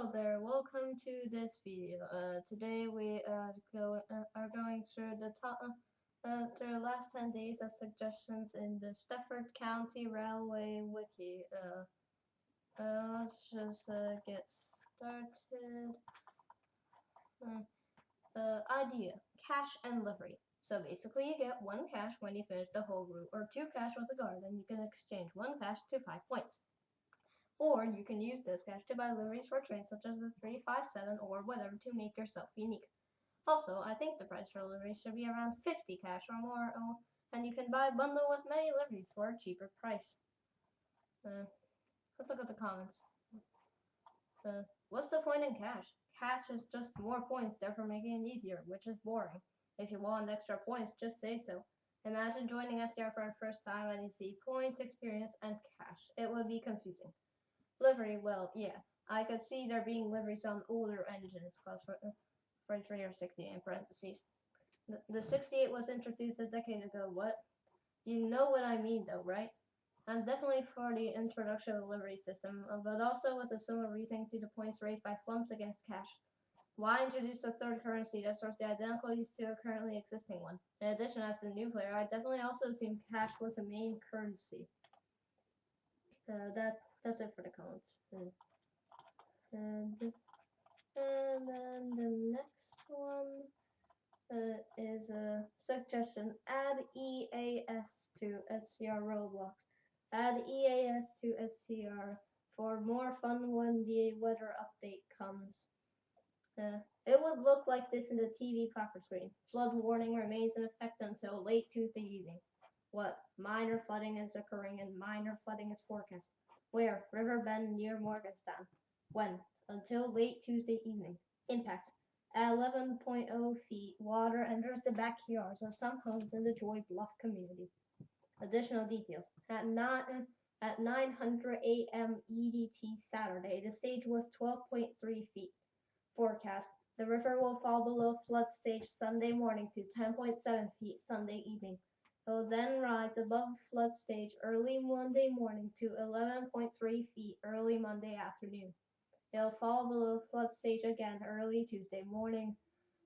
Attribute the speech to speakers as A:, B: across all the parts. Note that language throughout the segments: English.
A: Hello there, welcome to this video. Today we are going through the last 10 days of suggestions in the Stafford County Railway Wiki. Let's just get started. Idea, cash and livery. So basically you get 1 cash when you finish the whole route, or 2 cash with a guard, and you can exchange 1 cash to 5 points. Or you can use this cash to buy liveries for trains such as the 357 or whatever to make yourself unique. Also, I think the price for liveries should be around 50 cash or more, and you can buy a bundle with many liveries for a cheaper price. Let's look at the comments. What's the point in cash? Cash is just more points, therefore making it easier, which is boring. If you want extra points, just say so. Imagine joining SCR for the first time and you see points, experience, and cash. It would be confusing. Livery, well, yeah. I could see there being liveries on older engines, class 43 or 68 in parentheses. The 68 was introduced a decade ago. What? You know what I mean, though, right? I'm definitely for the introduction of the livery system, but also with a similar reasoning to the points raised by flumps against cash. Why introduce a third currency that serves the identicals to a currently existing one? In addition, as the new player, I definitely also assume cash was the main currency. That's it for the comments. And then the next one is a suggestion. Add EAS to SCR roadblocks. Add EAS to SCR for more fun when the weather update comes. It would look like this in the TV clapper screen. Flood warning remains in effect until late Tuesday evening. What? Minor flooding is occurring and minor flooding is forecast. Where? River Bend near Morgantown. When? Until late Tuesday evening. Impacts. At 11.0 feet, water enters the backyards of some homes in the Joy Bluff community. Additional details. At 900 a.m. EDT Saturday, the stage was 12.3 feet. Forecast. The river will fall below flood stage Sunday morning to 10.7 feet Sunday evening. It will then rise above flood stage early Monday morning to 11.3 feet early Monday afternoon. It will fall below flood stage again early Tuesday morning.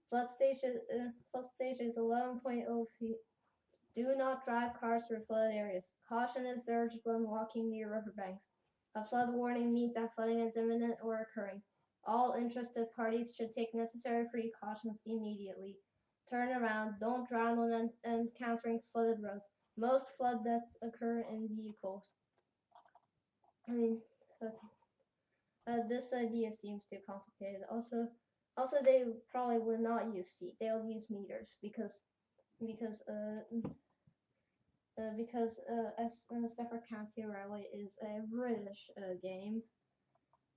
A: Flood stage is 11.0 feet. Do not drive cars through flood areas. Caution is urged when walking near riverbanks. A flood warning means that flooding is imminent or occurring. All interested parties should take necessary precautions immediately. Turn around, don't drown on encountering flooded roads. Most flood deaths occur in vehicles. This idea seems too complicated. Also, they probably would not use feet. They'll use meters because Stafford County Railway is a British game.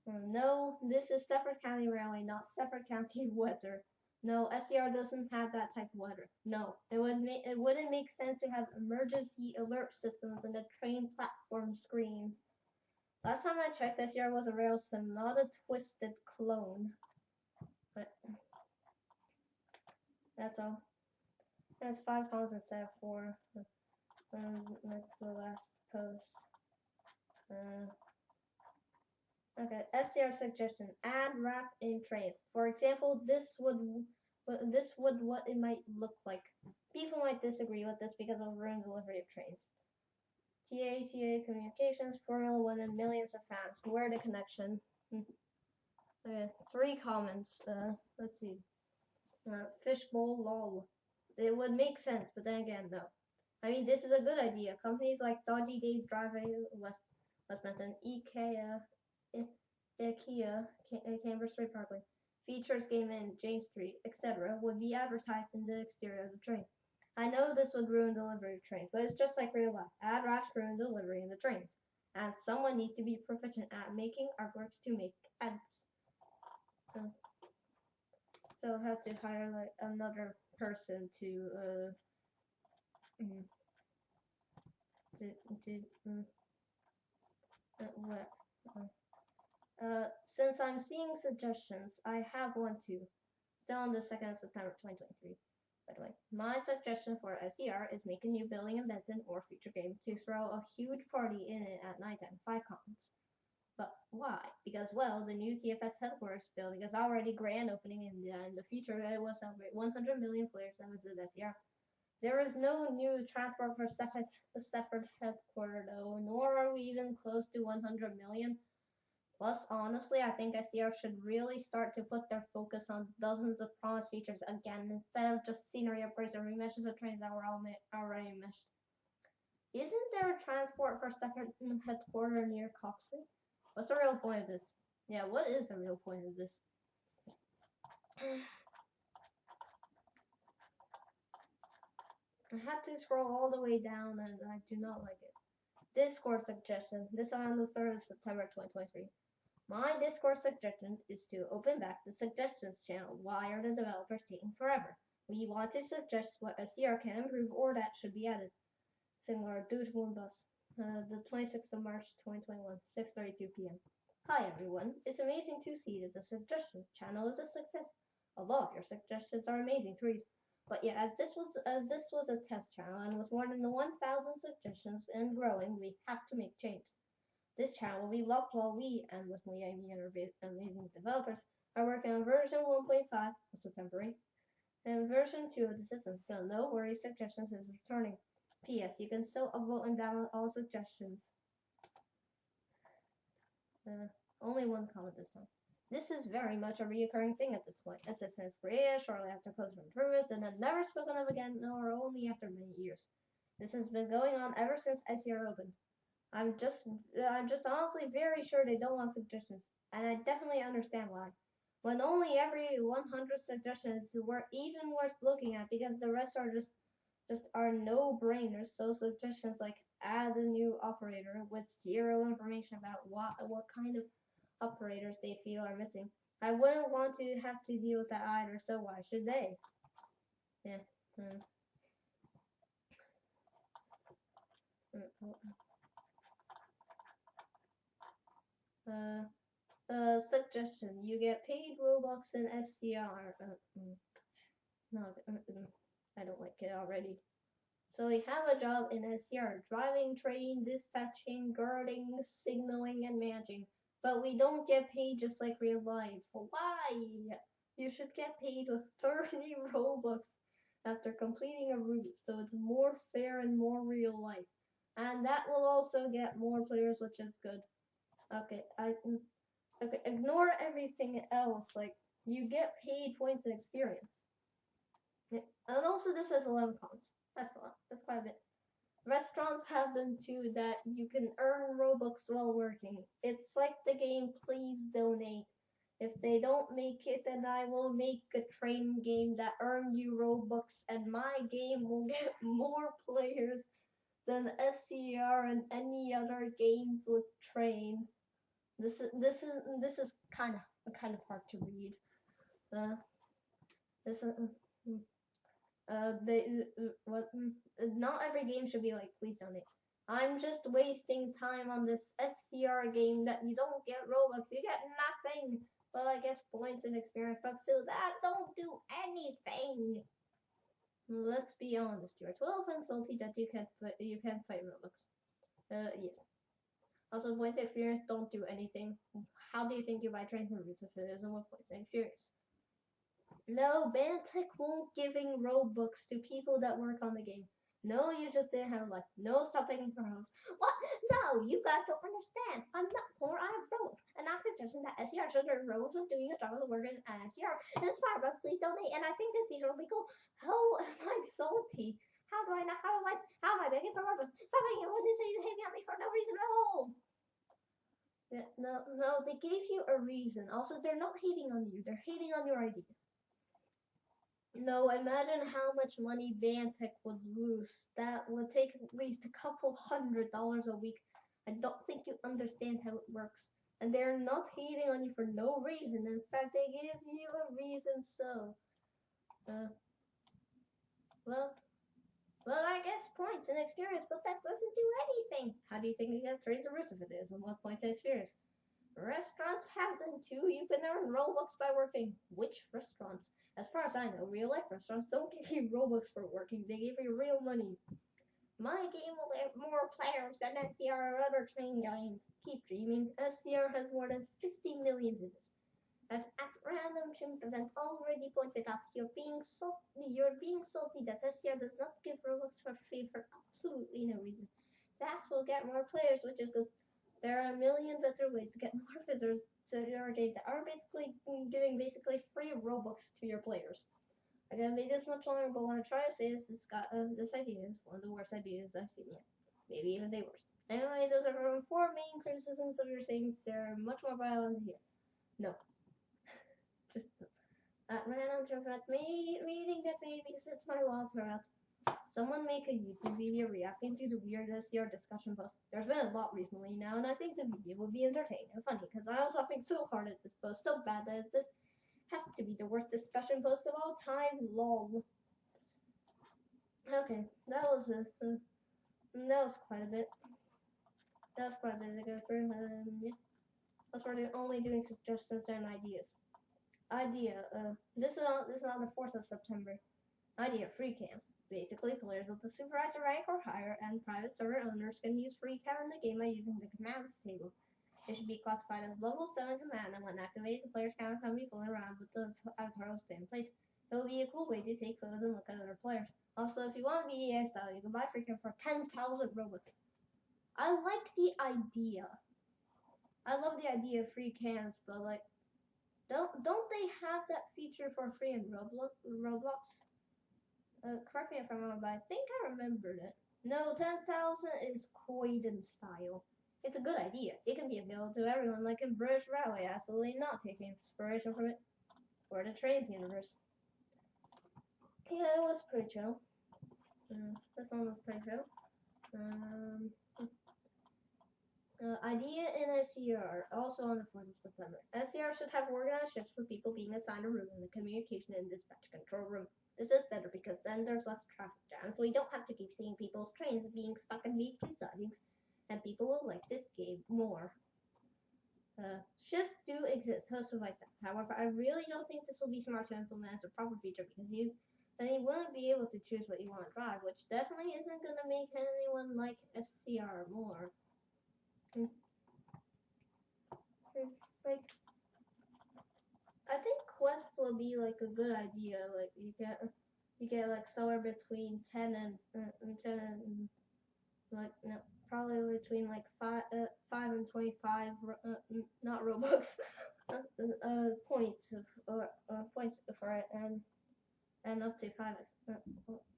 A: No, this is Stafford County Railway, not Stafford County weather. No, SCR doesn't have that type of weather. No, it wouldn't make sense to have emergency alert systems in the train platform screens. Last time I checked, SCR was a rail sim, not a twisted clone. But that's all. That's 5 pounds instead of 4. Like the last post. Okay, SCR suggestion: add wrap in trains. For example, this would what it might look like. People might disagree with this because of ruined delivery of trains. TA Communications, Formula 1, and millions of fans. Where the connection? Okay, 3 comments. Let's see. Fishbowl lol. It would make sense, but then again, no. I mean, this is a good idea. Companies like Dodgy Days Driving, West Benton, IKEA, Cambridge Street Parkway, Features Game Inn, James Street, etc. would be advertised in the exterior of the train. I know this would ruin delivery of trains, but it's just like real life. Ad wraps ruin delivery in the trains. And someone needs to be proficient at making artworks to make ads. So I'll have to hire like another person to since I'm seeing suggestions, I have one too. Still on the 2nd of September 2023. By the way, my suggestion for SCR is make a new building in Benton or future game to throw a huge party in it at nighttime. 5 comments. But why? Because, well, the new TFS headquarters building is already grand opening, and in the future it will celebrate 100 million players that visit SCR. There is no new transport for separate headquarters, though, nor are we even close to 100 million. Plus, honestly, I think SCR should really start to put their focus on dozens of promised features again, instead of just scenery upgrades and remeshes of trains that were already meshed. Isn't there a transport for separate headquarters near Coxley? What's the real point of this? Yeah, what is the real point of this? I have to scroll all the way down and I do not like it. Discord suggestion. This on the 3rd of September 2023. My Discord suggestion is to open back the suggestions channel. Why are the developers taking forever? We want to suggest what SCR can improve or that should be added. Similar due to one bus. The 26th of March 2021, 6:32 p.m. Hi everyone, it's amazing to see that the suggestions channel is a success. A lot of your suggestions are amazing to read. But yeah, as this was a test channel and with more than 1,000 suggestions and growing, we have to make changes. This channel will be locked while we, and with me I mean our amazing developers, are working on version 1.5, also temporary, and version 2 of the system, so no worries, suggestions is returning. P.S. You can still upvote and download all suggestions. Only one comment this time. This is very much a reoccurring thing at this point. Assistance created shortly after closing improvements and then never spoken of again, nor only after many years. This has been going on ever since SCR opened. I'm just honestly very sure they don't want suggestions, and I definitely understand why. When only every 100 suggestions were even worth looking at because the rest are just are no-brainers. So suggestions like add a new operator with zero information about what kind of operators they feel are missing. I wouldn't want to have to deal with that either, so why should they? Yeah. Suggestion. You get paid Robux in SCR. No, I don't like it already. So we have a job in SCR, driving, train, dispatching, guarding, signaling, and managing. But we don't get paid just like real life. Why? You should get paid with 30 Robux after completing a route, so it's more fair and more real life. And that will also get more players, which is good. Okay, ignore everything else. Like, you get paid points and experience. And also this has 11 comments. That's a lot. That's quite a bit. Restaurants have them too that you can earn Robux while working. It's like the game Please Donate. If they don't make it, then I will make a train game that earns you Robux, and my game will get more players than SCR and any other games with train. This is kind of hard to read. Not every game should be like Please Donate. I'm just wasting time on this SCR game that you don't get Robux, you get nothing. But I guess points and experience, but still that don't do anything. Let's be honest, you're 12 and salty that you can't fight Robux. Yes. Also, points and experience don't do anything. How do you think you buy trains and routes if it isn't with points and experience? No, Bantic won't giving Robux to people that work on the game. No, you just didn't have luck. No, stop begging for help. What? No, you guys don't understand. I'm not poor, I'm broke. And I'm suggesting that SCR should earn Robux with doing a job of the work in SCR. This fire, but please donate. And I think this feature will be cool. How am I salty? How am I begging for Robux? Stop begging. What did you say? You hating at me for no reason at all? Yeah, no, they gave you a reason. Also, they're not hating on you. They're hating on your idea. No, imagine how much money Bantic would lose. That would take at least a couple $100 a week. I don't think you understand how it works. And they're not hating on you for no reason. In fact, they give you a reason so. Well, I guess points and experience, but that doesn't do anything. How do you think you get trains and routes if it is? And what points and experience? Restaurants have them too. You can earn Robux by working. Which restaurants? As far as I know, real life restaurants don't give you Robux for working. They give you real money. My game will have more players than SCR or other train games. Keep dreaming. SCR has more than 50 million visits. As at random chimp events already pointed out, you're being salty that SCR does not give Robux for free for absolutely no reason. That will get more players, which is good. There are a million better ways to get more visitors to your game that are basically giving free Robux to your players. I gotta make this much longer, but what I'm trying to say is this idea is one of the worst ideas I've seen yet. Maybe even the worst. Anyway, those are from 4 main criticisms of your sayings. They're much more violent here. No. Just at random at me reading that maybe spits my walls out. Someone make a YouTube video reacting to the weird SCR discussion post. There's been a lot recently now, and I think the video will be entertaining and funny because I was laughing so hard at this post, so bad that this has to be the worst discussion post of all time. Lol. Okay, that was quite a bit. That was quite a bit to go through. Yeah. That's why they're only doing suggestions and ideas. This is on the 4th of September. Idea, free camp. Basically, players with the supervisor rank or higher and private server owners can use free cam in the game by using the commands table. It should be classified as level 7 command, and when activated, the player's camera can be fooling around with the avatar stay in place. It will be a cool way to take photos and look at other players. Also, if you want to be EA style, you can buy free cam for 10,000 Robux. I like the idea. I love the idea of free cams, but like, don't they have that feature for free in Roblox? Correct me if I'm wrong, but I think I remembered it. No, 10,000 is Croydon style. It's a good idea. It can be available to everyone, like in British Railway, absolutely not taking inspiration from it. Or the Trains universe. Yeah, it was pretty chill. This one was pretty chill. Idea in SCR, also on the 4th of September. SCR should have organized shifts with people being assigned a room in the communication and dispatch control room. This is better because then there's less traffic jams, so we don't have to keep seeing people's trains being stuck in between sidings, and people will like this game more. Shifts do exist, host of that. However, I really don't think this will be smart to implement as a proper feature because then you wouldn't be able to choose what you want to drive, which definitely isn't going to make anyone like SCR more. Like, I think quests will be like a good idea. Like you get like somewhere between 10 and like no, probably between like 5 and 25 not Robux points points for it and up to 5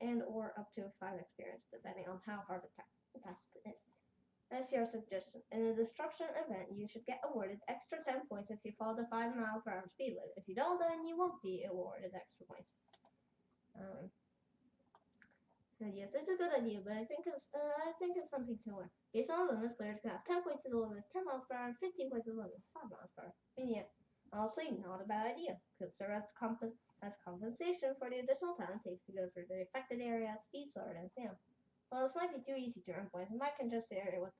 A: and or up to 5 experience depending on how hard the task is. SCR suggestion. In a disruption event, you should get awarded extra 10 points if you follow the 5 mile per hour speed limit. If you don't, then you won't be awarded extra points. Yes, it's a good idea, but I think it's something similar. Based on limits, players can have 10 points to the limit, 10 miles per hour, 15 points to the limit, 5 miles per hour. And yeah, honestly, not a bad idea. Could serve as compensation for the additional time it takes to go through the affected area at speed slower than Sam. Well, this might be too easy to earn points. It might congest the area with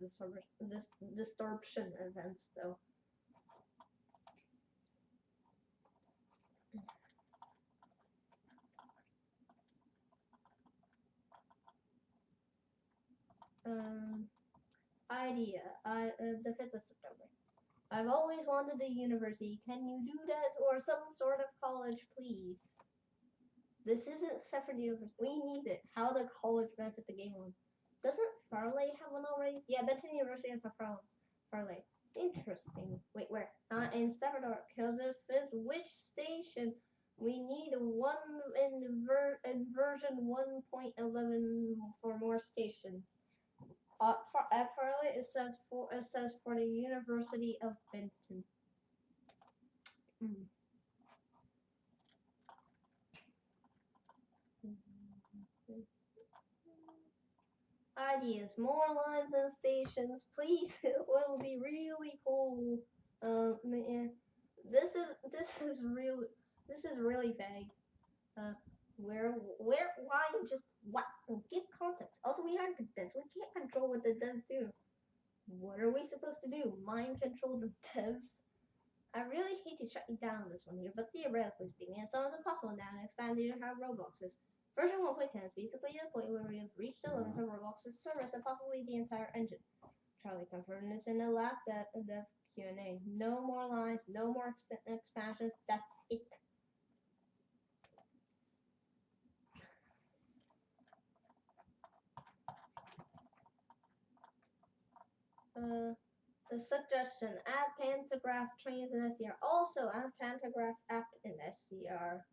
A: distortion events, though. Idea. The 5th of September. I've always wanted a university. Can you do that? Or some sort of college, please? This isn't separate university. We need it. How the college benefit the game one? Doesn't Farley have one already? Yeah, Benton University has a Farley. Interesting. Wait, where? In Stafford Park. Because if it's which station? We need one in version 1.11 for more stations. At Farley, it says for the University of Benton. Ideas, more lines and stations, please. It will be really cool. Man, this is really vague. Where, why, just what? Give context. Also, we aren't the devs. We can't control what the devs do. What are we supposed to do? Mind control the devs? I really hate to shut you down this one here, but theoretically speaking, it's almost impossible now to expand how Roblox is. Version 1.10 is basically the point where we have reached the limits of Roblox's service and possibly the entire engine. Charlie confirmed this in the last dev Q&A. No more lines, no more expansions, that's it. The suggestion, add pantograph trains in SCR. Also add pantograph app in SCR.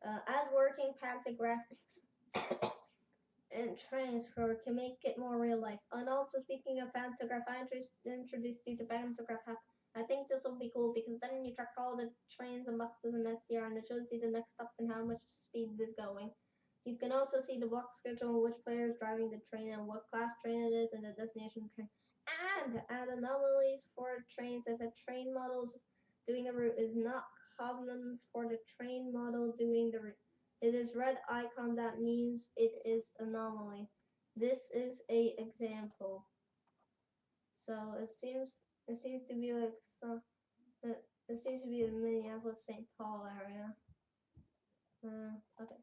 A: Add working pantograph and trains to make it more real life. And also speaking of pantograph, I introduced you to pantograph app. I think this will be cool because then you track all the trains and buses in SCR and it shows you the next stop and how much speed it is going. You can also see the block schedule, which player is driving the train and what class train it is and the destination train. And add anomalies for trains if a train model doing a route is not common for the train model doing the route. It is red icon that means it is anomaly. This is a example. So it seems to be like some. It seems to be the Minneapolis St. Paul area. Okay.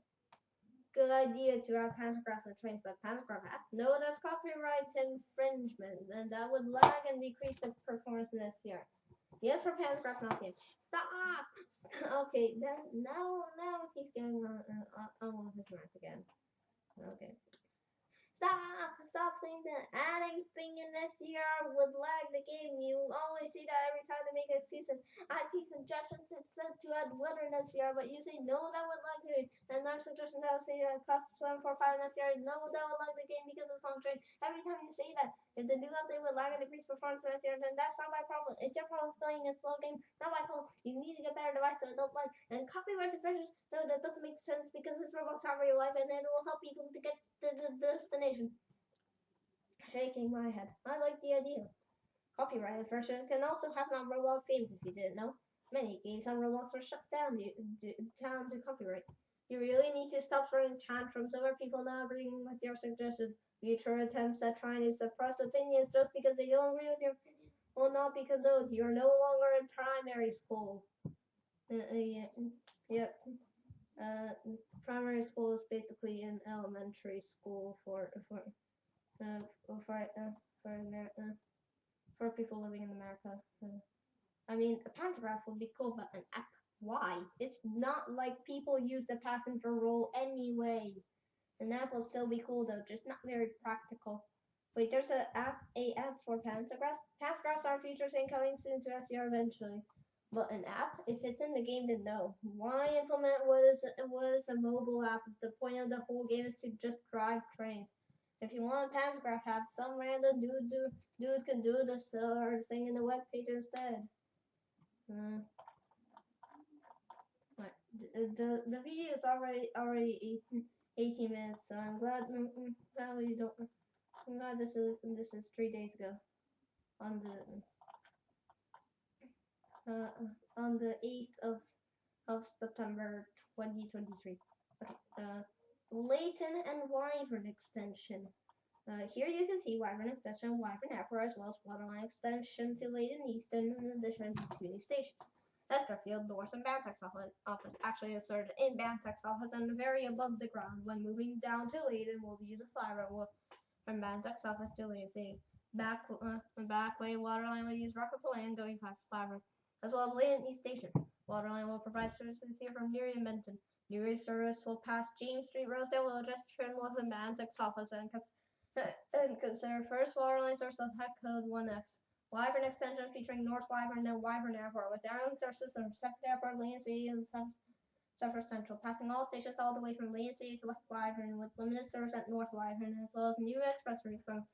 A: Good idea to have pantographs and trains, but pantograph app? No, that's copyright infringement, and that would lag and decrease the performance in SCR. Yes, for pantograph, not game. Stop! Okay, then now he's getting on one of his rants again. Okay. Stop saying that. Adding thing in SCR would lag the game. You always see that every time they make excuses. I see suggestions that said to add weather in SCR, but you say no, that would lag the game. And there's suggestions that will say that costs 745 in SCR. No, that would lag the game because it's on train. Every time you say that, if the new update would lag and decrease performance in SCR, then that's not my problem. It's your problem playing a slow game, not my problem. You need to get better device so it don't lag. And copyright infringers, no, that doesn't make sense because it's Roblox not real life and it will help people to get to the destination. Shaking my head. I like the idea. Copyright infringements can also happen on Roblox games if you didn't know. Many games on Roblox are shut down due to copyright. You really need to stop throwing tantrums over people not agreeing with your suggestions. Future attempts at trying to suppress opinions just because they don't agree with your opinion will not be condoned. You're no longer in primary school. Yep. Primary school is basically an elementary school for people living in America. I mean, a pantograph would be cool, but an app, why? It's not like people use the passenger role anyway. An app will still be cool though, just not very practical. Wait, there's an app for pantographs. Pantographs are features incoming soon to SCR eventually. But an app, if it's in the game, then no. Why implement what is a mobile app if the point of the whole game is to just drive trains? If you want a pantograph app, some random dude can do the thing in the web page instead. Right. The video is already 18 minutes, so I'm glad you don't. I'm glad this is 3 days ago, on the 8th of September 2023. Okay. Layton and Wyvern extension. Here you can see Wyvern extension, Wyvern Airport, as well as Waterline extension to Layton Easton, in addition to 2 new stations. Esterfield, North, and Bantex office. Actually inserted in Bantex office and very above the ground. When moving down to Layton, we'll use a flyover from Bantex office to Layton. Backway, Waterline will use Rocket Land going past flyover, as well as Layton East Station. Waterline will provide services here from Newry and Benton. Newry service will pass James Street, Rosedale, Wilchester, Trinwolf, and Bantex office and consider first Waterline source of head code 1X. Wyvern extension featuring North Wyvern and Wyvern Airport with airline sources from Second Airport, Lane City, and Suffolk Central, passing all stations all the way from Lane City to West Wyvern with limited service at North Wyvern, as well as new express route from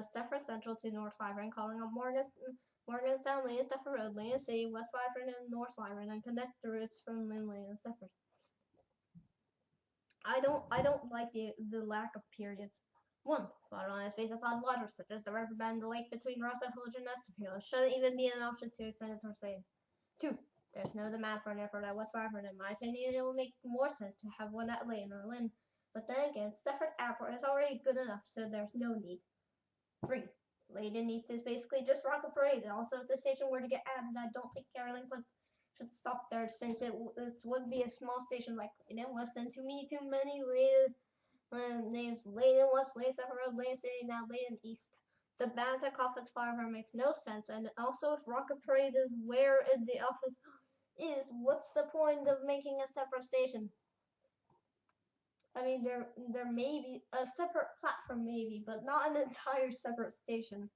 A: Stafford Central to North Wyvern, calling on Morganstown, Lane, Stafford Road, Lane City, West Wyvern, and North Wyvern, and connect the routes from Lindley and Stafford. I don't like the lack of periods. 1. Waterline is based upon water, such as the river bend, the lake between Rosedale Village and Esterfield. It shouldn't even be an option to extend it or say. 2. There's no demand for an airport at West Wyvern. In my opinion, it will make more sense to have one at Lane or Lynn. But then again, Stafford Airport is already good enough, so there's no need. 3. Layton East is basically just Rocket Parade. Also, if the station were to get added, I don't think Airlink would should stop there since it would be a small station like Leyden West and too many Leyden names. Leyden West, Leyden South Road, Leyden City, now Leyden East. The Bannock office flyover makes no sense, and also if Rocket Parade is where the office is, what's the point of making a separate station? I mean, there may be a separate platform, maybe, but not an entire separate station.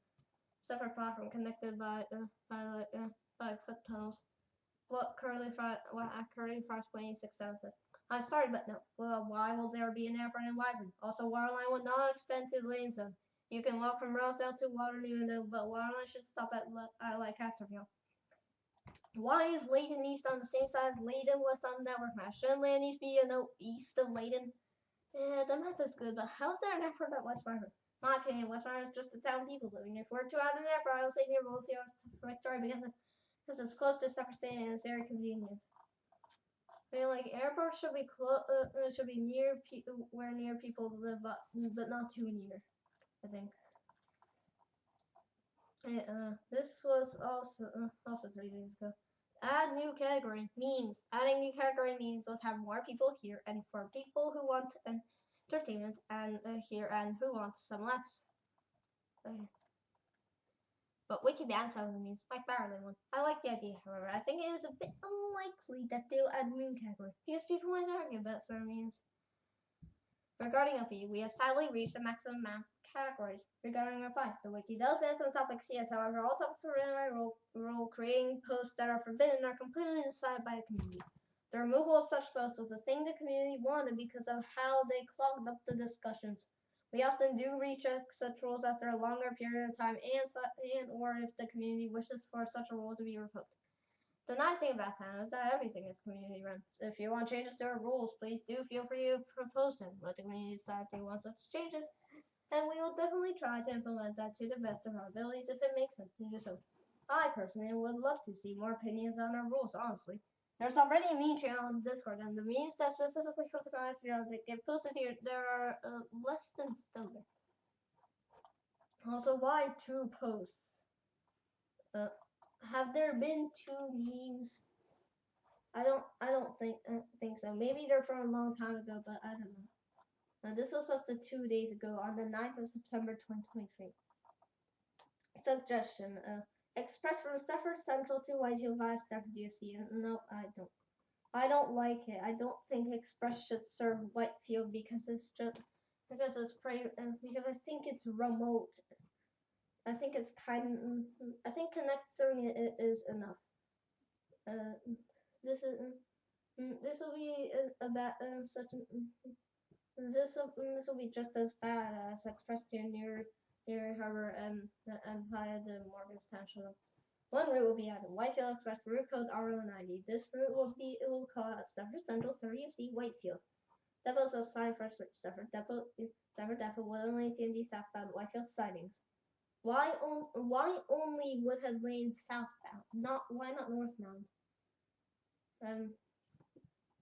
A: Separate platform connected by foot tunnels. What currently fires 26,000. I'm sorry, but no. Well, why will there be an airport in Wyvern? Also, Waterline will not extend to the lane zone. You can walk from Rosedale to Waterloo, but Waterline should stop at Casterfield. Why is Leyden East on the same side as Leyden West on the network map? Shouldn't Leyden East be east of Leyden? Yeah, the map is good, but how's there an airport at West Wyvern? In my opinion, West Wyvern is just a town people living. If we're to add an airport, I will say near Rosedale Victoria because it's close to separate state and it's very convenient. I feel like airports should be near where near people live, but not too near. I think. This was also 3 days ago. Add new category means adding new category means let's have more people here, and for people who want entertainment and here and who want some laughs. Okay. But Wiki bans some of the memes, like barely one. I like the idea, however. I think it is a bit unlikely that they'll add meme category because people might argue about certain memes. Regarding LP, we have sadly reached the maximum amount of categories. Regarding reply, the Wiki does ban some topics, yes, however, all topics are written by rule. Creating posts that are forbidden are completely decided by the community. The removal of such posts was a thing the community wanted because of how they clogged up the discussions. We often do recheck such rules after a longer period of time and or if the community wishes for such a rule to be revoked. The nice thing about Fandom is that everything is community run. If you want changes to our rules, please do feel free to propose them. Let the community decide if they want such changes, and we will definitely try to implement that to the best of our abilities if it makes sense to do so. I personally would love to see more opinions on our rules, honestly. There's already a meme channel on Discord, and the memes that specifically focus on SCR that get posted here, there are less than stellar. Also, why 2 posts? Have there been 2 memes? I don't think so. Maybe they're from a long time ago, but I don't know. This was posted 2 days ago on the 9th of September 2023. Suggestion: Express from Stafford Central to Whitefield via Stafford DFC. No, I don't. I don't like it. I don't think Express should serve Whitefield because I think it's remote. I think it's I think connecting it is enough. This will be this will be just as bad as Express to near Harbor and via the Morgantown shuttle. One route will be added: Whitefield Express, route code R090. This route will call out Stafford Central, Stafford UC, Whitefield. Depots assigned for Stafford Depot will only TND southbound Whitefield sidings. Why only Woodhead Lane southbound? Why not northbound?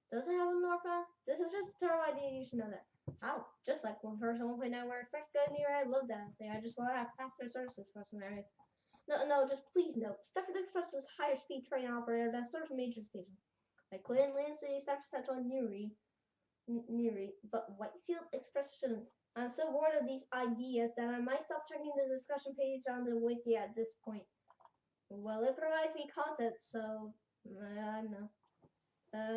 A: Does it have a northbound? This is just a terrible idea. You should know that. How? Just like one person 1.9 where Express go near. I love that thing. I just want to have faster services for some areas. No, just please note. Stafford Express is a higher speed train operator that serves major stations like Clinton, Land City, Stafford Central, and Newry, but Whitefield Express shouldn't. I'm so bored of these ideas that I might stop checking the discussion page on the wiki at this point. Well, it provides me content, so I don't know.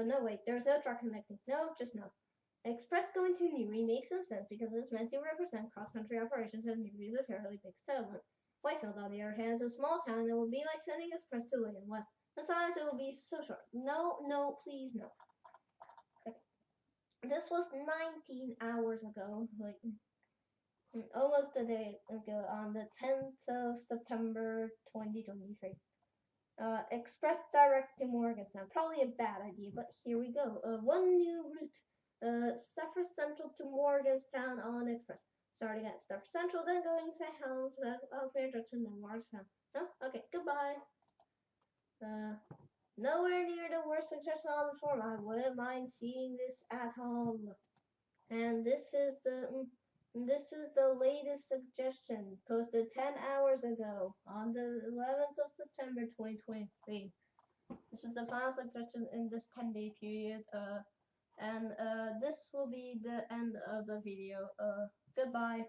A: No, wait, there's no truck connecting. No, just no. Express going to Newry makes some sense because it's meant to represent cross-country operations and Newry is a fairly big settlement. Whitefield, on the other hand, is a small town that will be like sending Express to Leyden West. Besides, it will be so short. No, please, no. Okay. This was 19 hours ago, like almost a day ago, on the 10th of September 2023. Express direct to Morgantown. Probably a bad idea, but here we go. One new route. Stafford Central to Morgantown on Express. Starting at Stafford Central, then going to Ellesmere Junction, then Morgantown. Oh, okay, goodbye. Nowhere near the worst suggestion on the forum. I wouldn't mind seeing this at home. And this is the latest suggestion, posted 10 hours ago on the 11th of September 2023. This is the final suggestion in this 10-day period. And this will be the end of the video. Goodbye.